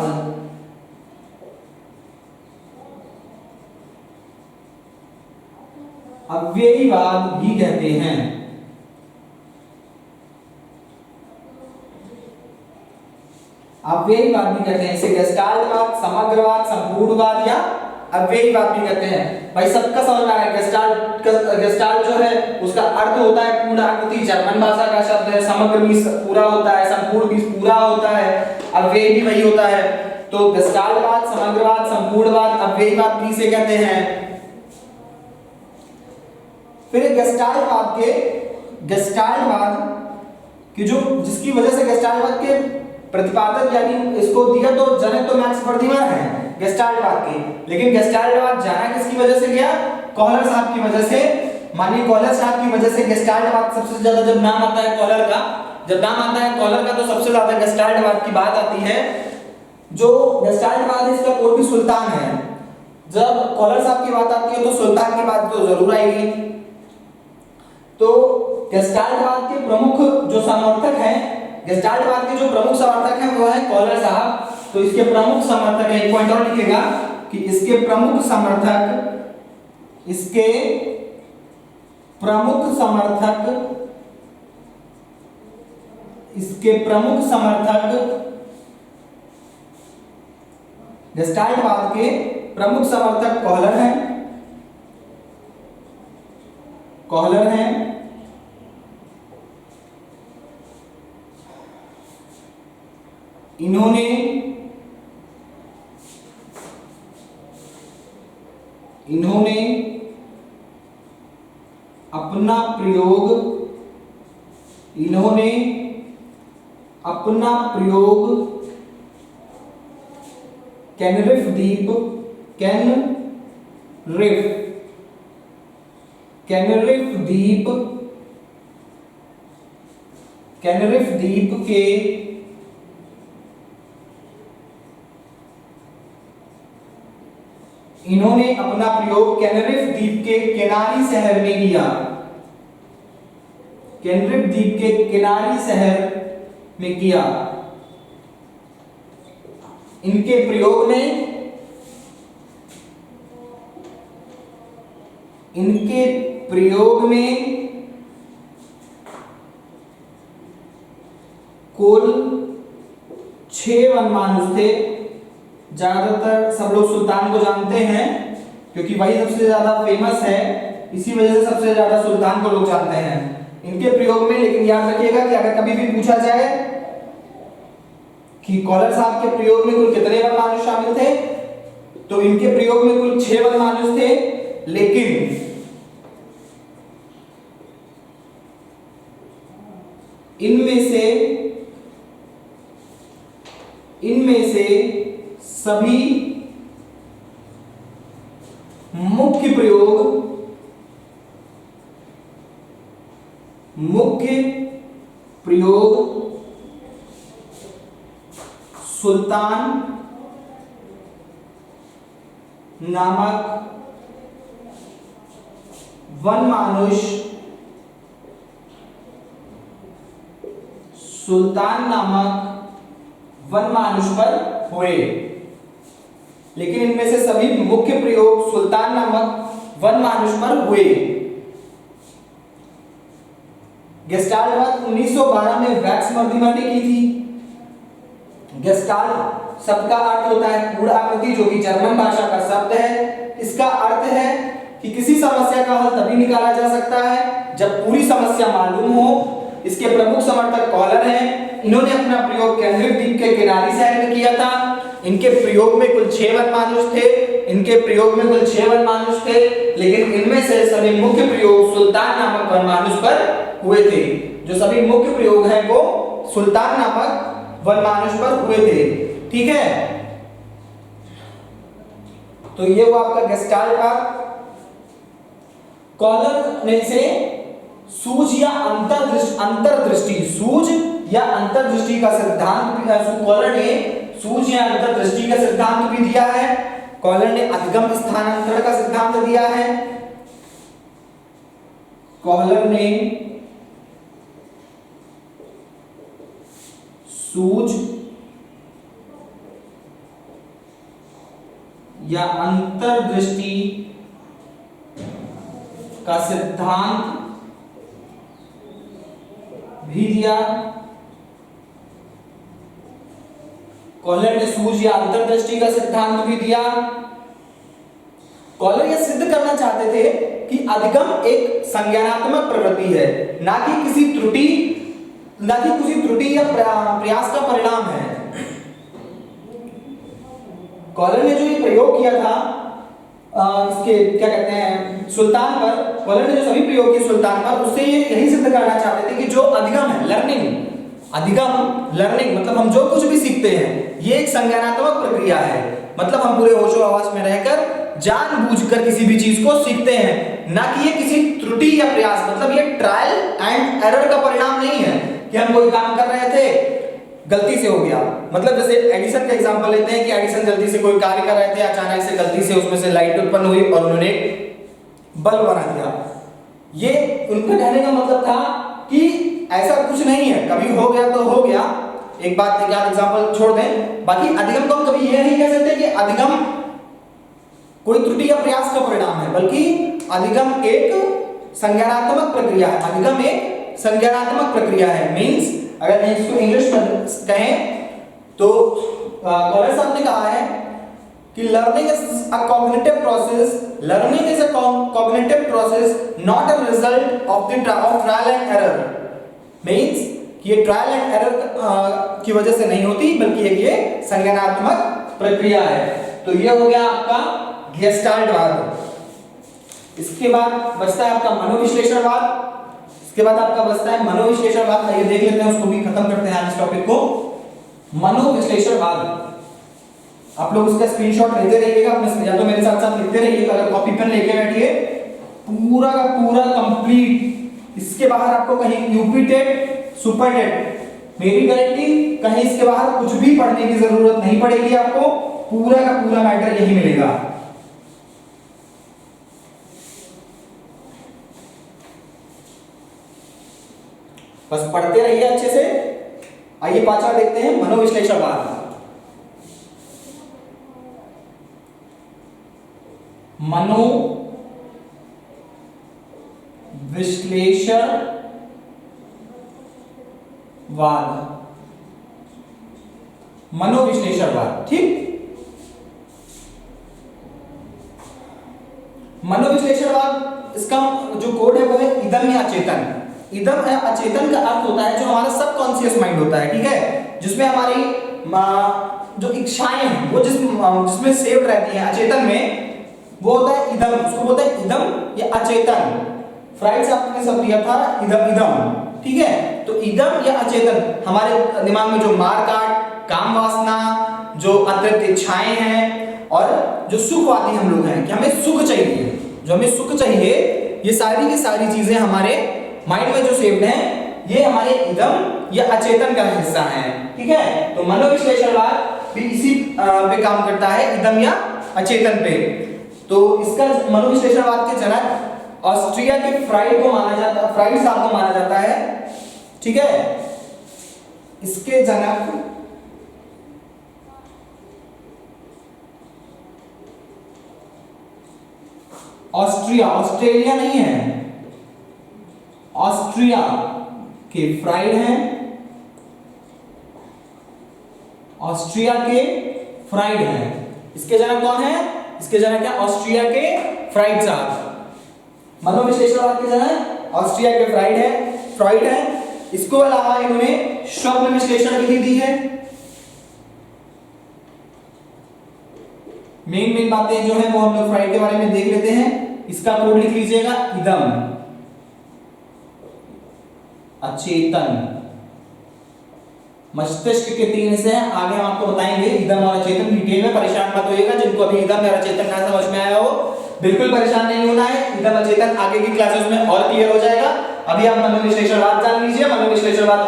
भी कहते हैं। अव्ययीवाद भी कहते हैं। इसे गेस्टाल्टवाद, समग्रवाद, संपूर्णवाद या अव्ययीवाद भी कहते हैं। भाई सबका समझ में आ रहा है। गेस्टाल्ट जो है उसका अर्थ होता है पूर्ण आकृति, जर्मन भाषा का शब्द है। समग्र भी पूरा होता है, संपूर्ण भी पूरा होता है, अव्ययी भी वही होता है। तो गेस्टाल्टवाद, समग्रवाद, संपूर्णवाद, अव्ययीवाद भी इसे कहते हैं। फिर गेस्टाल्टवाद की जो जिसकी वजह से गेस्टाल्टवाद के प्रतिपादक यानी इसको दिया तो जनक तो मैक्स वर्दीमर है गेस्टाल्टवाद के। लेकिन गेस्टाल्टवाद जाना किसकी वजह से गया? कॉलर साहब की वजह से। मानिए कॉलर साहब की वजह से गेस्टाल्टवाद सबसे ज्यादा, जब नाम आता है कॉलर का, तो सबसे ज्यादा गेस्टाल्टवाद की बात आती है। जो गेस्टाल्टवाद है इसका कोई भी सुल्तान है। जब कॉलर साहब की बात आती है तो सुल्तान की बात तो जरूर आएगी। तो गेस्टाल्टवाद के प्रमुख जो समर्थक हैं, गेस्टाल्टवाद के जो प्रमुख समर्थक हैं वो है कॉलर साहब। तो इसके प्रमुख समर्थक है, एक पॉइंट और लिखिएगा, कि इसके प्रमुख समर्थक गेस्टाल्टवाद के प्रमुख समर्थक कॉहलर हैं। इन्होंने अपना प्रयोग केनरिफ द्वीप के इन्होंने अपना प्रयोग कैनरिफ द्वीप के किनारी शहर में किया। कैनरिफ द्वीप के किनारी शहर में किया। इनके प्रयोग में कुल 6 वनमानुष थे। ज्यादातर सब लोग सुल्तान को जानते हैं क्योंकि वही सबसे ज्यादा फेमस है, इसी वजह से सबसे ज्यादा सुल्तान को लोग जानते हैं इनके प्रयोग में। लेकिन याद रखिएगा कि अगर कभी भी पूछा जाए कि कॉलर साहब के प्रयोग में कुल कितने वनमानुष शामिल थे, तो इनके प्रयोग में कुल 6 वनमानुष थे। लेकिन इनमें से सभी मुख्य प्रयोग सुल्तान नामक वनमानुष पर हुए। लेकिन इनमें से सभी मुख्य प्रयोग सुल्तान नामक वनमानुष पर हुए। गेस्टाल्टवाद 1912 में वैक्स मर्दिमा ने की थी। गेस्टाल्ट शब्द का अर्थ होता है पूर्ण आकृति, जो कि जर्मन भाषा का शब्द है। इसका अर्थ है कि किसी समस्या का हल तभी निकाला जा सकता है जब पूरी समस्या मालूम हो। इसके प्रमुख समर्थक कॉलर हैं। इन्होंने अपना प्रयोग कैनरिफ द्वीप के किनारी शहर में किया था। इनके प्रयोग में कुल 6 वनमानुष थे। लेकिन इनमें से सभी मुख्य प्रयोग सुल्तान नामक वनमानुष पर हुए थे। जो सभी मुख्य प्रयोग हैं वो सुल्तान नामक वनमानुष पर हुए थे। ठीक है, तो ये वो आपका गेस्टाल्टवाद। कॉलर ने से सूझ या अंतर्दृष्टि का सिद्धांत, कॉलर ने सूझ या अंतर्दृष्टि का सिद्धांत भी दिया है। कॉलर ने अधिगम स्थानांतरण का सिद्धांत दिया है। कॉलर ने सूझ या अंतर्दृष्टि का सिद्धांत भी दिया। कॉलर ने सूझ या अंतर्दृष्टि का सिद्धांत भी दिया। कॉलर यह सिद्ध करना चाहते थे कि अधिगम एक संज्ञानात्मक प्रवृत्ति है, ना कि किसी त्रुटि या प्रयास का परिणाम है। कॉलर ने जो ये प्रयोग किया था इसके क्या कहते हैं सुल्तान पर, कॉलर ने जो सभी प्रयोग किए सुल्तान पर, उससे ये यही सिद्ध करना चाहते थे कि जो अधिगम है, लर्निंग मतलब हम जो कुछ भी सीखते हैं ये एक संज्ञानात्मक प्रक्रिया है। मतलब हम पूरे होशो हवास में रहकर जानबूझकर किसी भी चीज को सीखते हैं, ना कि ये किसी त्रुटि या प्रयास, मतलब ये ट्रायल एंड एरर का परिणाम नहीं है कि हम कोई काम कर रहे थे गलती से हो गया। मतलब जैसे एडिसन का एग्जांपल लेते हैं कि एडिसन जल्दी से कोई कार्य कर रहे थे, अचानक से गलती से उसमें से लाइट उत्पन्न हुई और उन्होंने बल्ब बना दिया। ये उनका कहने का मतलब था कि ऐसा कुछ नहीं है, कभी हो गया तो हो गया, एक बात एक एग्जांपल छोड़ दें। बाकी अधिगम को हम कभी ये नहीं कह सकते कि अधिगम कोई त्रुटि या प्रयास का परिणाम है, बल्कि अधिगम एक संज्ञानात्मक प्रक्रिया है। अधिगम एक संज्ञानात्मक प्रक्रिया है। मींस अगर इसको इंग्लिश में कहें तो कॉलर साहब ने कहा है कि learning is a cognitive process, learning is a cognitive process not a result of trial and error. Means कि ये ट्रायल एंड एरर की वजह से नहीं होती, बल्कि ये संज्ञानात्मक प्रक्रिया है। तो ये हो गया आपका गेस्टाल्टवाद। इसके बाद बचता है आपका मनोविश्लेषणवाद। इसके बाद आपका बचता है मनोविश्लेषणवाद। आइए देख लेते हैं, उसको भी खत्म करते हैं आज इस टॉपिक को। मनोविश्लेषणवाद, आप लोग उसका स्क्रीनशॉट लेते रहिएगा अपने, या तो मेरे साथ साथ लिखते रहिएगा। अगर कॉपी पेन लेके बैठिए, पूरा का पूरा कंप्लीट। इसके बाहर आपको कहीं यूपी टेट, सुपर टेट, मेरी गारंटी कहीं इसके बाहर कुछ भी पढ़ने की जरूरत नहीं पड़ेगी आपको। पूरा का पूरा मैटर यही मिलेगा। बस पढ़ते रहिए अच्छे से। आइए पांचवा देखते हैं, मनोविश्लेषणवाद। मनोविश्लेषणवाद, ठीक। मनोविश्लेषणवाद, इसका जो कोड है वो है इदम या अचेतन। इदम या अचेतन का अर्थ होता है जो हमारा सबकॉन्शियस माइंड होता है, ठीक है, जिसमें हमारी जो इच्छाएं हैं वो जिसमें सेव्ड रहती हैं अचेतन में, वो होता है इदम। उसको बोलते हैं इदम या अचेतन। फ्राइड साहब ने सब दिया था इदम इदम, ठीक है। तो इदम या अचेतन हमारे दिमाग में जो मार काट, काम वासना, जो अतिरिक्त इच्छाएं हैं, और जो सुखवादी हम लोग हैं कि हमें सुख चाहिए, जो हमें सुख चाहिए, ये सारी की सारी चीजें हमारे माइंड में जो सेव्ड हैं, ये हमारे इदम या अचेतन का हिस्सा है, ठीक है। तो मनोविश्लेषणवाद भी इसी पे काम करता है, इदम या अचेतन पे। तो इसका मनोविश्लेषणवाद के जनक ऑस्ट्रिया के फ्राइड को माना जाता है, फ्राइड साहब को माना जाता है, ठीक है। इसके जनक ऑस्ट्रिया, ऑस्ट्रेलिया नहीं है, ऑस्ट्रिया के फ्राइड हैं। ऑस्ट्रिया के फ्राइड हैं। इसके जनक कौन है? इसके जनक है ऑस्ट्रिया के फ्राइड साहब। मनोविश्लेषणवाद के जनक ऑस्ट्रिया के फ्राइड है। इसको अलावा इन्होंने स्वप्न विश्लेषण विधि दी है। मेन बातें जो है वो हम लोग फ्राइड के बारे में देख लेते हैं। इसका कोड लिख लीजिएगा, इदम अचेतन। मस्तिष्क के 3 हिस्से हैं, आगे हम आपको बताएंगे इदम और अचेतन। डिटेल में परेशान मत होइएगा, जिनको अभी इदम और अचेतन ना समझ में आया हो, बिल्कुल परेशान नहीं होना है। इदम अचेतन आगे की क्लासेस में और क्लियर हो जाएगा। अभी आप मनोविश्लेषणवाद जान लीजिए। मनोविश्लेषणवाद,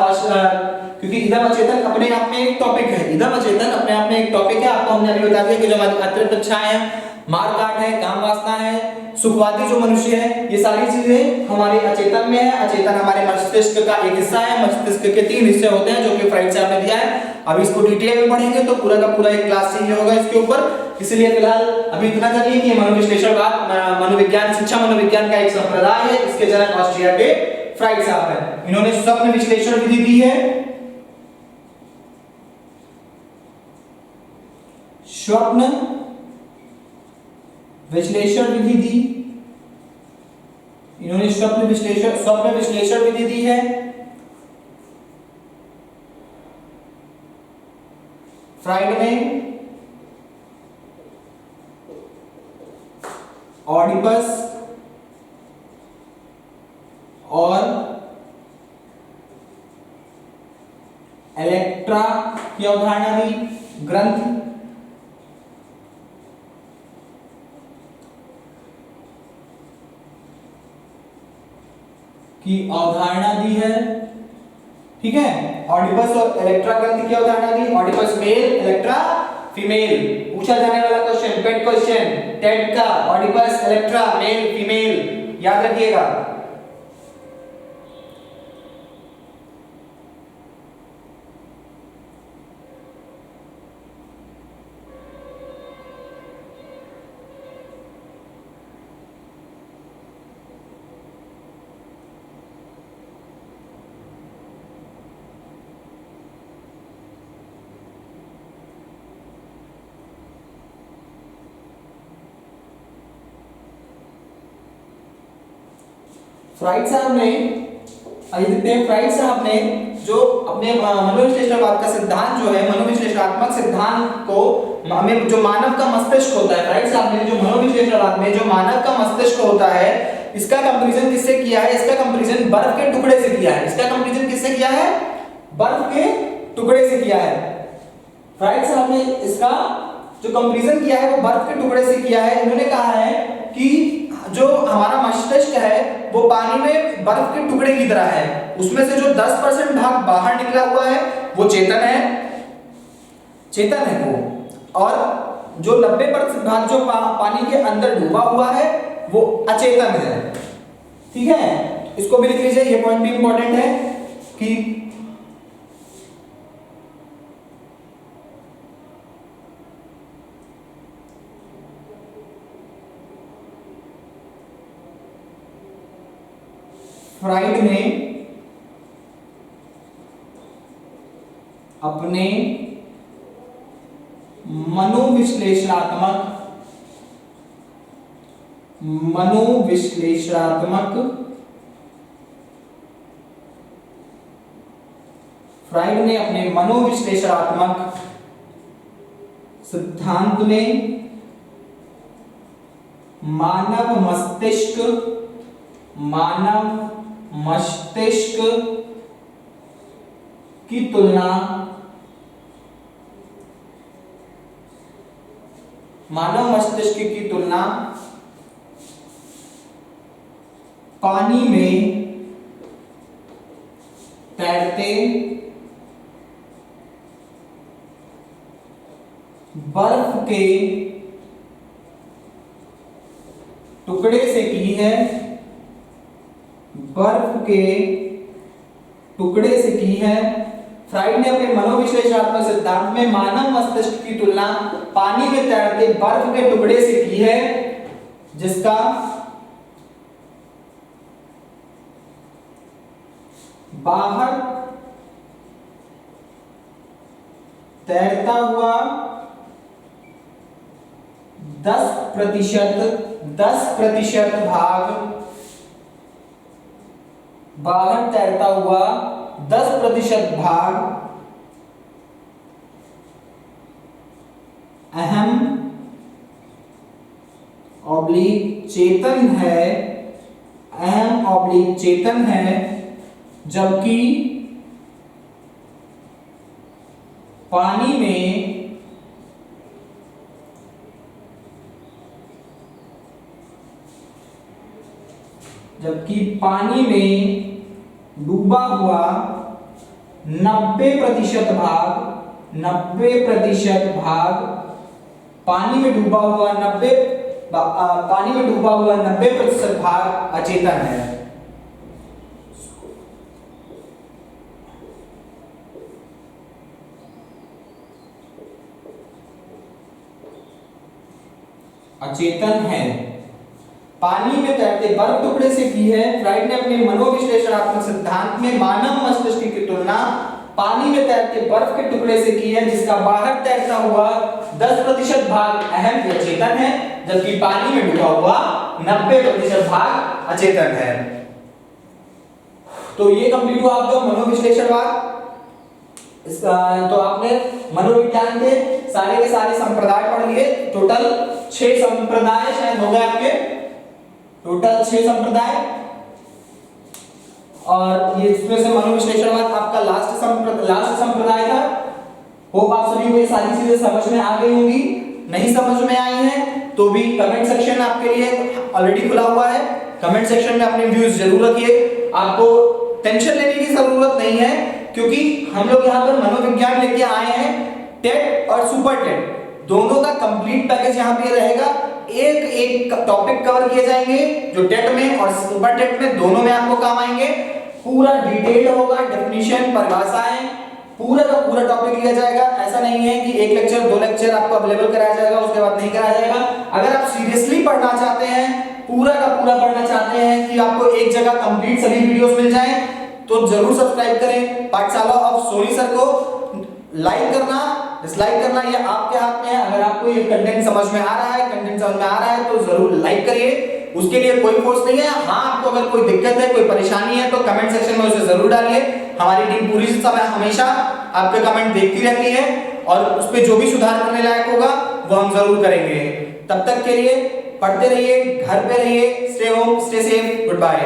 क्योंकि इदम अचेतन अपने आप में एक टॉपिक है, इदम अचेतन अपने आप में एक टॉपिक है। आपको हमने अभी बता दिया कि जो हमारी अतिरिक्त इच्छाएं हैं, मार काट है, काम वासना है, सुखवादी जो मनुष्य है, ये सारी चीजें हमारे अचेतन में है। अचेतन हमारे मस्तिष्क का एक हिस्सा है। मस्तिष्क के 3 हिस्से होते हैं, जो कि फ्राइड साहब ने दिया है। अब इसको डिटेल में पढ़ेंगे तो पूरा का पूरा एक क्लास चाहिए होगा इसके ऊपर। इसलिए फिलहाल अभी इतना जानिए कि मनोविश्लेषणवाद मनोविज्ञान, शिक्षा मनोविज्ञान का एक संप्रदाय है। इसके जनक ऑस्ट्रिया के फ्राइड साहब है। इन्होंने स्वप्न विश्लेषण विधि दी है। स्वप्न विश्लेषण विधि दी, इन्होंने स्वप्न विश्लेषण विधि दी है। फ्राइड ने ऑडिपस और इलेक्ट्रा की अवधारणा दी, ग्रंथ की अवधारणा दी है, ठीक है। ऑडिपस और इलेक्ट्रा ग्रंथ की अवधारणा दी। Oedipus male, Electra female. पूछा जाने वाला क्वेश्चन, पेट क्वेश्चन टेट का, ऑडिपस, इलेक्ट्रा, मेल, फीमेल, याद रखिएगा। फ्राइड साहब ने फ्राइड साहब ने जो अपने मनोविश्लेषणवाद का सिद्धांत जो है, मनोविश्लेषणात्मक सिद्धांत को हमें जो मानव का मस्तिष्क होता है, फ्राइड साहब ने जो मनोविश्लेषणवाद में जो मानव का मस्तिष्क होता है, इसका कंपैरिजन किससे किया है? इसका कंपैरिजन बर्फ के टुकड़े से किया है। इसका कंपैरिजन किससे किया है? बर्फ के टुकड़े से किया है। फ्राइड साहब ने इसका जो कंपैरिजन किया है वो बर्फ के टुकड़े से किया है। इन्होंने कहा है कि जो हमारा मस्तिष्क है वो पानी में बर्फ के टुकड़े की तरह है। उसमें से जो 10% भाग बाहर निकला हुआ है वो चेतन है वो, और जो 90% भाग जो पानी के अंदर डूबा हुआ है वो अचेतन है। ठीक है, इसको भी लिख लीजिए, ये पॉइंट भी इंपॉर्टेंट है कि फ्राइड ने अपने मनोविश्लेषणात्मक सिद्धांत में मानव मस्तिष्क की तुलना पानी में तैरते बर्फ के टुकड़े से की है। फ्राइड ने अपने मनोविश्लेषणात्मक सिद्धांत में मानव मस्तिष्क की तुलना पानी में तैरते बर्फ के टुकड़े से की है, जिसका बाहर तैरता हुआ 10% भाग बाहर तैरता हुआ 10% भाग अहम ऑब्लिक चेतन है, जबकि पानी में डूबा हुआ 90% भाग पानी में डूबा हुआ 90% भाग अचेतन है। पानी में तैरते बर्फ टुकड़े से की है। फ्राइड ने अपने मनोविश्लेषणात्मक सिद्धांत में मानव मस्तिष्क की तुलना पानी में तैरते बर्फ के टुकड़े से की है, जिसका बाहर तैरता हुआ 10% भाग अहम या चेतन है, जबकि पानी में डूबा हुआ 90% भाग अचेतन है। तो ये कंप्लीट हुआ आपका मनोविश्लेषणवाद। तो आपने मनोविज्ञान के सारे संप्रदाय पढ़ लिए। टोटल 6 संप्रदाय शायद हो गए आपके, टोटल 6 संप्रदाय, और ये इसमें से मनोविश्लेषणवाद आपका लास्ट संप्रदाय था। होप आप सभी को ये सारी चीजें समझ में आ गई होंगी। नहीं समझ में आई हैं तो भी कमेंट सेक्शन आपके लिए ऑलरेडी खुला हुआ है। कमेंट सेक्शन में अपने व्यूज जरूर रखिए। आपको टेंशन लेने की जरूरत नहीं है, क्योंकि हम लोग यहाँ पर मनोविज्ञान लेके आए हैं। टेट और सुपर टेट दोनों का कंप्लीट पैकेज यहाँ पे रहेगा। एक टॉपिक कवर किए जाएंगे जो टेट में और सुपर टेट में दोनों में आपको काम आएंगे। पूरा डिटेल्ड होगा, डेफिनेशन, परिभाषाएं, पूरा का पूरा टॉपिक लिया जाएगा। ऐसा नहीं है कि एक लेक्चर 2 लेक्चर आपको अवेलेबल कराया जाएगा उसके बाद नहीं कराया जाएगा। अगर आप सीरियसली पढ़ना चाहते हैं, पूरा का पूरा पढ़ना चाहते हैं कि आपको एक जगह कंप्लीट सभी वीडियोस मिल जाएं, तो जरूर सब्सक्राइब करें पाठशाला ऑफ सोनी सर को। लाइक करना, डिसलाइक करना ये आपके हाथ में है। अगर आपको ये कंटेंट समझ में आ रहा है तो जरूर लाइक करिए। उसके लिए कोई फोर्स नहीं है। हाँ, आपको अगर कोई दिक्कत है, कोई परेशानी है, तो कमेंट सेक्शन में उसे जरूर डालिए। हमारी टीम पूरी समय हमेशा आपके कमेंट देखती रहती है और उस पे जो भी सुधार करने लायक होगा वो हम जरूर करेंगे। तब तक के लिए पढ़ते रहिए, घर पे रहिए, stay home, stay safe, good bye.